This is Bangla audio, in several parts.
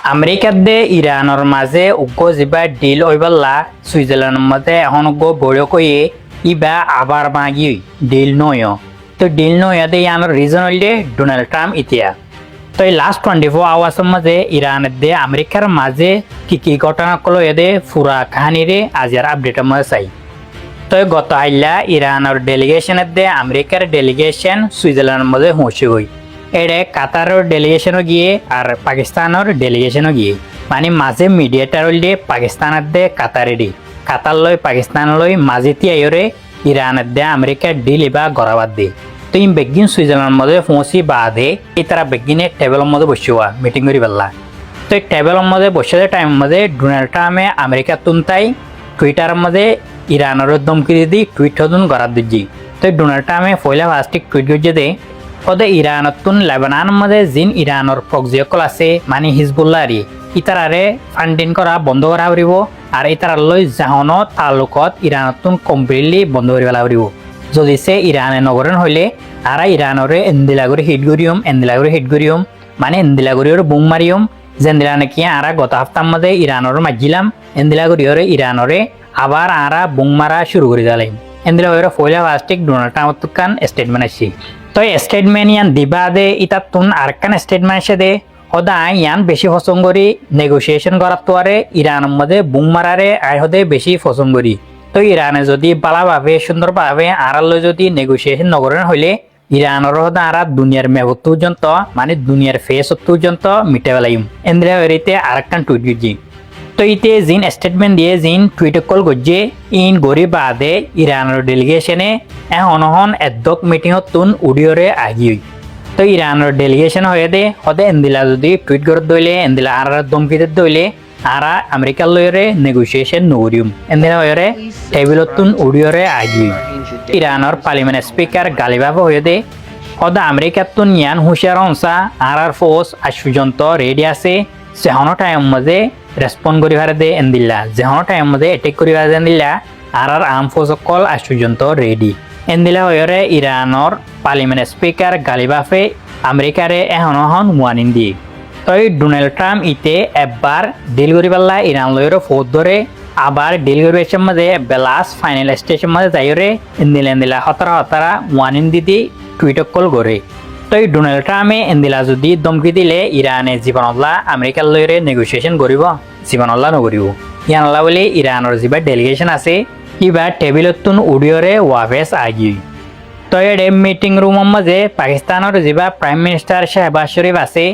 আমেরিকাত দে ইরানের মাঝে উগ্র যা ডিল হইবাল্লা সুইজারল্যান্ডের মধ্যে এখন উগ্র বড় কইয়ে ইবা আবার মাগি ডিল নয় তো ডিল নয় দে ইয়ানোর রিজন হইলে ডোনাল্ড ট্রাম্প ইতিয়া তো এই লাস্ট 24 আওয়ার্সের মাঝে ইরানের দে আমেরিকার মাঝে কি ঘটনা করলো এদে পুরা কাহিনীরে আজের আপডেটের মধ্যে চাই তো গত আইলা ইরানের ডেলিগেশনের দে আমেরিকার ডেলিগেশন সুইজারল্যান্ডের মধ্যে পৌঁছে গই এড়ে কাতারের ডেলিগেশনও গিয়ে আর পাকিস্তানের ডেলিগেশনও গিয়ে মানে মাঝে মিডিয়েটার হইলে পাকিস্তানের দে কাতারে দি কাতার লই পাকিস্তান লই মাঝে তিয়াইরে ইরানের দে আমেরিকার ডিল বা গড়াবাদ দে তো ইন বেগিন সুইজারল্যান্ডের মধ্যে পৌঁছি বাদে এই তারা বেগিনে টেবিলের মধ্যে বসিওয়া মিটিং করি পেলা তো এই টেবিলের মধ্যে বসে টাইমের মধ্যে ডোনাল্ড ট্রাম্পে আমেরিকা তুনতাই টুইটারের মধ্যে ইরানের ধমকি দি টুইট হদুন গড়াত দিজি তো ডোনাল্ড ট্রাম্পে পয়লা ফার্স্টিক টুইট করছে দে ওদের ইরানতুন লেবাননের মধ্যে জিন ইরানের প্রক্সিসকল আছে মানে হিজবুল্লাহ আরি ইতারারে ফান্ডিং করা বন্ধ করা পারিব আর ইতারালৈ জাহনো তালুকত ইরানতুন কমপ্লিটলি বন্ধ করে পেলা পারিব যদি সে ইরানে নগরণ হইলে আর ইরানরে এন্দিলাগুড়ি হিট করিয়ম মানে এন্দিলাগুড়ির বুম মারিয়ম যেন্দিলা নাকি আর গত সপ্তাহের মধ্যে ইরানর মাজিলাম এন্দিলাগুড়িরে ইরানরে আবার আর বুম মারা শুরু করে দিলাম এন্দিলাগুড়ির পয়লা ফার্স্টিক ডোনাল্ড ট্রাম্পকান স্টেটমেন্ট আসি তো স্টেটমেন্ট ইয়ান দিবা দে ইতাতুন আরেকখান স্টেটমেন্ট আসে দে হদা ইয়ান বেশি পছন্দ করি নেগোসিয়েশন করার তোয়ারে ইরানের মধ্যে বুম মারারে আয় হদে বেশি পছন্দ করি তো ইরানে যদি ভালোভাবে সুন্দরভাবে আড়ালে যদি নেগোসিয়েশন নগরেন হইলে ইরানের হদা আর দুনিয়ার মেঘত পর্যন্ত মানে দুনিয়ার ফেস পর্যন্ত মিটে পেলাইম এন্দ্রে হইতে আরেকখান টুইট গিয়ে তো ইতে জিন স্টেটমেন্ট দিয়ে জিন টুইট কল গজ্জে ইন গরি বাদে ইরানের ডেলিগেশনে এখন এদ্দক মিটিং তুন উডিওরে আগিয়ে তো ইরানের ডেলিগেশন হয়ে দে হদে এন্দিলা যদি টুইট করে দইলে এন্দিলা আর দমকিতে দইলে আর আমেরিকার লয়রে নেগোসিয়েশন নগরিয়ম এন্দিলা হয়ে টেবিলত তুন উডিওরে আগিয়ে ইরানের পার্লিমেন্ট স্পিকার গালিবাব হয়ে দে হদে আমেরিকার তুন ইয়ান হুশিয়ার অংসা আর ফোর্স আজ পর্যন্ত রেডি আছে যেহনো টাইম মধ্যে রেসপন্ড করি পারে দে এন্দিল্লা যেহনো টাইম মধ্যে এটেক করি পারে এন্দিল্লা আর আর্ম ফোর্স কল আজ পর্যন্ত রেডি এন্দিলা হয়ে ইরানের পার্লিমেন্ট স্পিকার গালিবাফে আমেরিকারে এখন ওয়ানিং দিয়ে তো ডোনাল্ড ট্রাম্প ইতে একবার ডিল করি পারলা ইরান লয়ের ফোর্থ ধরে আবার ডিল করি মধ্যে লাস্ট ফাইনাল স্টেশন মধ্যে যাইরে এন্দিলা হতারা ওয়ানিং দিদি টুইট কল করে তো ডোনাল্ড ট্রাম্পে এন্দিলা যদি দমকি দিলে ইরানে জীবনল্লা আমেরিকার লয়রে নেগোসিয়েশন করিব জীবনল্লা নকরিব ইয়ানল্লা বলে ইরানের যা ডেলিগেশন আছে ইবা টেবিলতুন উডিওরে ওয়াফেস আগি তো এডে মিটিং রুমের মাঝে পাকিস্তানের যা প্রাইম মিনিস্টার শাহবাজ শরীফ আছে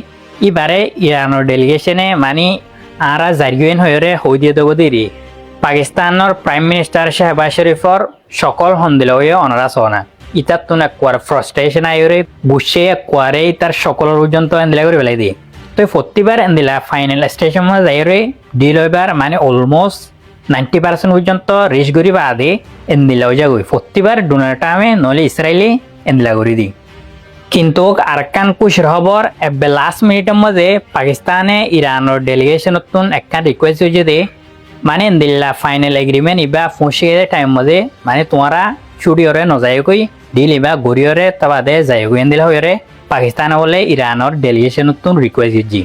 ইবারে ইরানের ডেলিগেশনে মানে আর জারিয়েন হয়ে হই দিয়ে দেব দেরি পাকিস্তানের প্রাইম মিনিস্টার শাহবাজ শরীফর সকল হন্দিল হয়ে অনারা সনা ইতার তুন একবার ফ্রাস্ট্রেশন আইরে বুঝে একবারে তার সকল পর্যন্ত এন্দিলা করে বেলাই দিয়ে তো প্রতিবার এন্দিলা ফাইনাল স্টেশন মধ্যে যাইরে ডিল হইবার মানে অলমোস্ট 90% পর্যন্ত রিচ করি বাদে এন্দিলা হয়ে যাগই প্রতিবার ডোনাল্ড ট্রাম্পে নইলে ইসরায়েলি এন্দিলা করে দিই কিন্তু আরেকখান খুশির খবর এবে লাস্ট মিনিটের মধ্যে পাকিস্তানে ইরানের ডেলিগেশনতুন একখান রিকোয়েস্ট হয়েছে দে মানে এন্দিলা ফাইনাল এগ্রিমেন্ট ইবা পৌঁছে গেছে টাইম মধ্যে মানে তোমারা চুরিয়রে নজায়কই ডিল ইবা গড়িয়রে তাবাদে যায়গই এন্দিলা হয়ে পাকিস্তানে বলে ইরানের ডেলিগেশনতুন রিকোয়েস্ট দিচ্ছি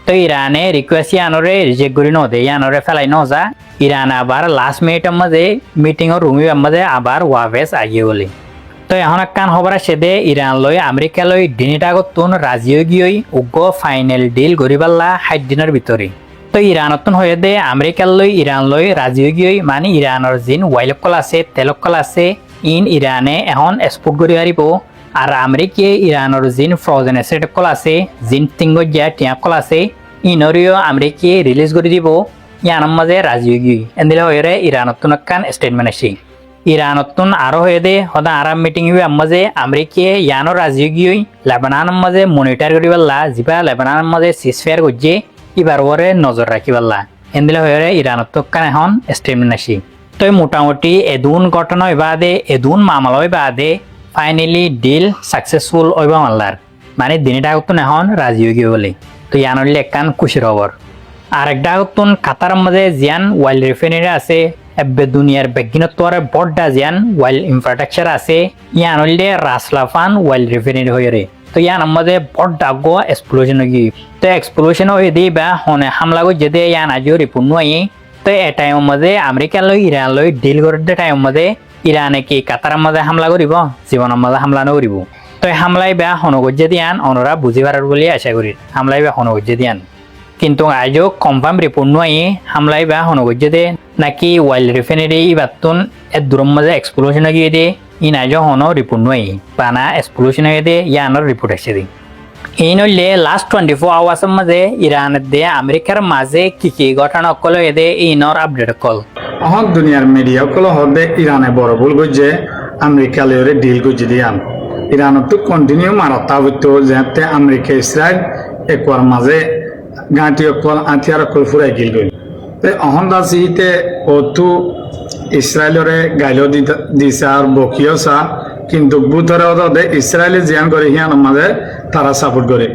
তো ইরানে রিকোয়েস্ট ইয়ানরে রিজেক্ট করি নদে ইয়ানরে ফেলাই নজা ইরান আবার লাস্ট মিনিটের মধ্যে মিটিংয়ের রুমের মধ্যে আবার ওয়াফেস আগিয়ে বলে তো এখন একখান খবর আছে দে ইরান লই আমেরিকা লই ডিনিটাগতুন রাজি গিয়ে উগ্র ফাইনাল ডিল করি পারলা 60 দিনের ভিতরে তো ইরানতুন হয়ে দে আমেরিকার লই ইরান লই রাজি গিয়ে মানে ইরানের জিন ওয়াইলকল আছে তেলকল আছে ইন ইরানে এখন এক্সপোর্ট করি পারিব আর আমেরিকায় ইরানের জিন ফ্রোজেন এসেট কল আছে জিন টিঙ্গজিয়া টিয়াকল আছে ইনরিও আমেরিকায় রিলিজ করে দিব ইয়ানের মাঝে রাজি গিয়ে এন্দিলা হয়ে ইরানতুন একখান স্টেটমেন্ট আসি ইরানতুন আরো হয়ে দে সদা আরাম মিটিং হয়ে মাঝে আমেরিকায় ইয়ানো রাজি গিয়ে লেবাননের মাঝে মনিটর করি পারলা যা লেবাননের মাঝে সিজফায়ার করছে এবার ওরে নজর রাখি পারলা এন্দিলা হয়ে ইরানতুন এখন স্টেটমেন্ট আসি তো মোটামুটি এদুন ঘটনা বাদে এদুন মামলা বাদে ফাইনালি ডিল সাকসেসফুল হইবা মাল্লার মানে দিনটা আগতুন এখন রাজি হয়ে গিয়ে বলে তো ইয়ানলি একখান খুশির খবর আরেকটা আগতুন কাতার মধ্যে জিয়ান ওয়াইল্ড রিফাইনারি আছে এবে দুনিয়ার বেগিনত্বরে বড়টা জিয়ান ওয়াইল্ড ইনফ্রাস্ট্রাকচার আছে ইয়ানলি রাসলাফান ওয়াইল্ড রিফাইনারি হয়ে তো ইয়ান মধ্যে বড় ডাগো এক্সপ্লোশন হয়ে তো এক্সপ্লোশন হয়ে দিয়ে বা হনে হামলা করে যেতে ইয়ান আজিও রিপোর্ট নয় তো এ টাইম মধ্যে আমেরিকা লই ইরান লই ডিল করতে টাইম মধ্যে ইরানে কি কাতার মধ্যে হামলা করিব জীবনের মধ্যে হামলা নকরিব তো হামলাই বা হনগজ্জে দিয়ান অনরা বুঝি পারার বলে আশা করি হামলাই বা হনগজ্জে দিয়ান কিন্তু আজও কনফার্ম রিপোর্ট নয় হামলাই বা হনগজ্জে দে নাকি ওয়াইল রিফাইনারি ইবাতুন এর দূরের মাঝে এক্সপ্লোশন গিয়ে দে ইন আজও হনো রিপোর্ট নয় বানা এক্সপ্লোশন গিয়ে দে ইয়ানোর রিপোর্ট আসছে দি এই নইলে লাস্ট 24 আওয়ার্সের মাঝে ইরানের দে আমেরিকার মাঝে কি ঘটনা অকল এদে ইনর আপডেট কল অহন দুনিয়ার মিডিয়া অকল হদে ইরানে বড় ভুল গজ্জে আমেরিকা লয়রে ডিল গজ্জে দিয়ান ইরানত তো কন্টিনিউ মারতা হইতো যেতে আমেরিকা ইসরায়েল একবার মাঝে গাঁটি অকল আথিয়ার অকল ফুরাই গিল গই অহন দাসিতে অতু ইসরায়েলরে গাইল দিছে আর বকিও সা কিন্তু বুথরে ওদে ইসরায়েলে জিয়ান করে হিয়ান মাঝে তারা সাপোর্ট করে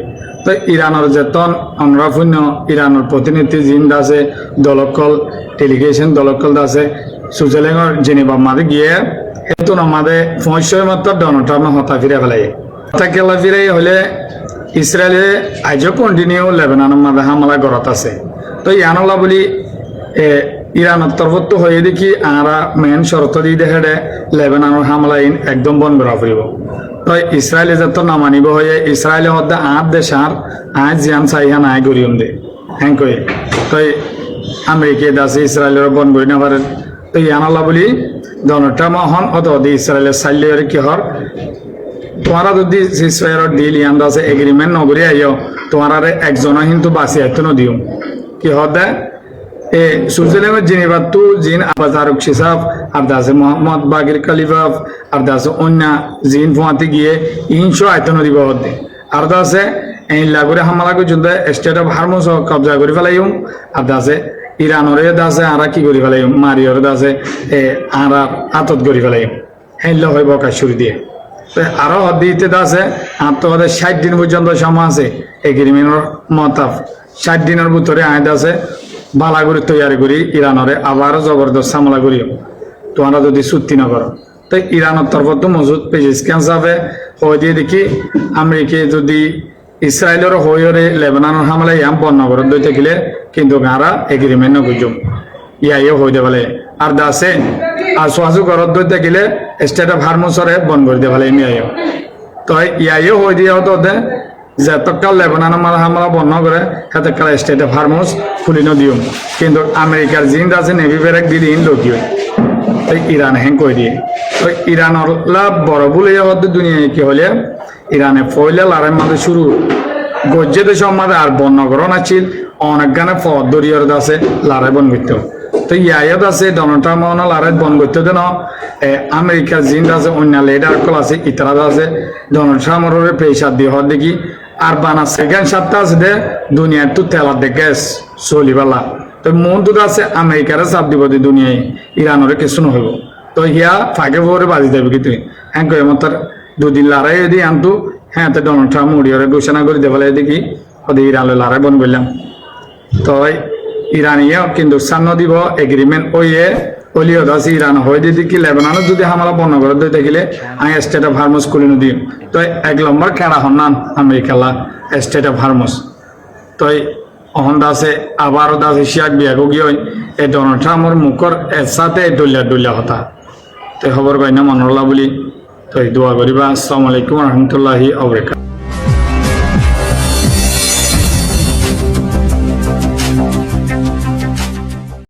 তো ইরানের যেতন অনরাফুন্য ইরানের প্রতিনিধি জিন আছে দলকল ডেলিগেশন দলকল আছে সুইজারল্যান্ডের জেনেভা মাঝে গিয়ে এত আমাদের 500 মাত্র ডোনাল্ড ট্রাম্প হতা ফিরে ফেলাই হতা কেলা ফিরে হলে ইসরায়েলে আজও কন্টিনিউ লেবাননের মাঝে হামলা গড়ত আছে তো ইয়ানলা বলি ইরানের তরফত হয়ে দেখি আরা মেন শর্ত দিয়ে দেখে লেবাননের হামলা একদম বন্ধ করা ফুরিব তো ইসরায়েলে যত নামানিব হয়ে ইসরায়েলে হতে আট দেশার আজ জিয়ান চাইহা নাই গরিয়ম দে হ্যাঁ কয়ে তো আমেরিকা দাসে ইসরায়েলের বন করি না পারে তো ইয়ানলা বলি ডোনাল্ড ট্রাম্প হন অত ইসরায়েলের চাইলে কি হর তোমারা যদি ইসরায়েলের ডিল ইয়ান দাসে এগ্রিমেন্ট নগরি আইও তোমার একজনও কিন্তু বাঁচি আইতো নদিও কি হতে সুইজারল্যান্ডের জেনেভা তো জিন আবাজারুক শিসাব আর দাসে মোহাম্মদ বাগির কালিফাফ আর দাসে অন্য জিন ফুয়াতে গিয়ে ইনশো আয়তন দিব হতে আর দাসে এই লাগুরে হামলা করতে স্টেট অফ হারমোস কবজা করে ফেলাইম আর দাসে ইরানরে দাসে আরা কি করে ফেলাইম মারিয়র দাসে আরা আতত করে ফেলাইম হেল হইব কাশুরি দিয়ে তো আরো দিতে দাসে আত্মবাদে 60 দিন পর্যন্ত সময় আছে এগ্রিমেন্টের মতাফ 60 দিনের ভিতরে আয় দাসে বালা করে তৈরি করি ইরানরে আবারও জবরদস্ত হামলা করি তোমরা যদি চুক্তি না করো তো ইরানের তরফত মজুদ পেজিস্কান যাবে হয়ে দিয়ে দেখি আমেরিকা যদি ইসরায়েলের হয়ে লেবাননের হামলা ইয়াম বন্ধ করে দই থাকিলে কিন্তু গাঁরা এগ্রিমেন্ট নগুজুম ইয়াইও হয়ে দেবে আর দাসে আর সোহাজু ঘরত দই থাকিলে স্টেট অফ হারমোসরে বন্ধ করে দেবে ইয়াইও তো ইয়াইও হয়ে দিয়ে হতো যতকাল লেবাননের মাল হামলা বন্ধ করে সেতকাল স্টেট অফ হারমোস খুলি নদিও কিন্তু আমেরিকার জিন আছে নেভি ব্যারেক দিদি ইন লোক তাই ইরান হ্যাং করে দিয়ে তো ইরানের লাভ বড় ভুলে হতে দুনিয়ায় কি হলে ইরানে ফয়লে লারের মাঝে শুরু গজ্জে দেশের মাঝে আর বন্ধ করন আছিল অনেক গানে পদ দরিয়র আছে লারে বন করতে তো ইয়াত আছে ডোনাল্ড ট্রাম্প লারে বন করতে দেন আমেরিকার জিন আছে অন্য লিডার কল আছে ইতারা আছে ডোনাল্ড ট্রাম্পের প্রেসার দিয়ে হওয়ার দেখি আর বানা সেকেন্ড সাতটা আছে দে দুনিয়ার তো তেলার দে গ্যাস চলিবালা তো মন তো আছে আমেরিকার চাপ দিব দুনিয়ায় ইরানের কিছু নহব তো হিয়া ফাঁকে ভরে বাজি যাবে কি তুই হ্যাঁ কয়ে আমার তার দুদিন লড়াই দিয়ে আনতো হ্যাঁ তো ডোনাল্ড ট্রাম্প উড়িয়ে ঘোষণা করে দেবে দেখি ওদের ইরান লড়াই বন করলাম তো ইরানিও কিন্তু সামনে দিব এগ্রিমেন্ট ওইয়ে অলিও দাস ইরান হয়ে দিয়ে দেখি লেবাননের যদি হামলা বন্ধ করে দিয়ে দেখিলে আমি স্টেট অফ হারমোস খুলে দিম তো 1 নম্বর কেড়া হন নান আমেরিকালা স্টেট অফ হারমোস তো অহন দাসে আবারও দাসে শিয়াক বিয়াগো গিয়ে এই ডোনাল্ড ট্রাম্পের মুখর এর সাথে ডলিয়া হতা তো খবর পাই না মনরলা বলি তো দোয়া করিবা আসসালামু আলাইকুম রহমতুল্লাহি ওয়া বারাকাতুহু।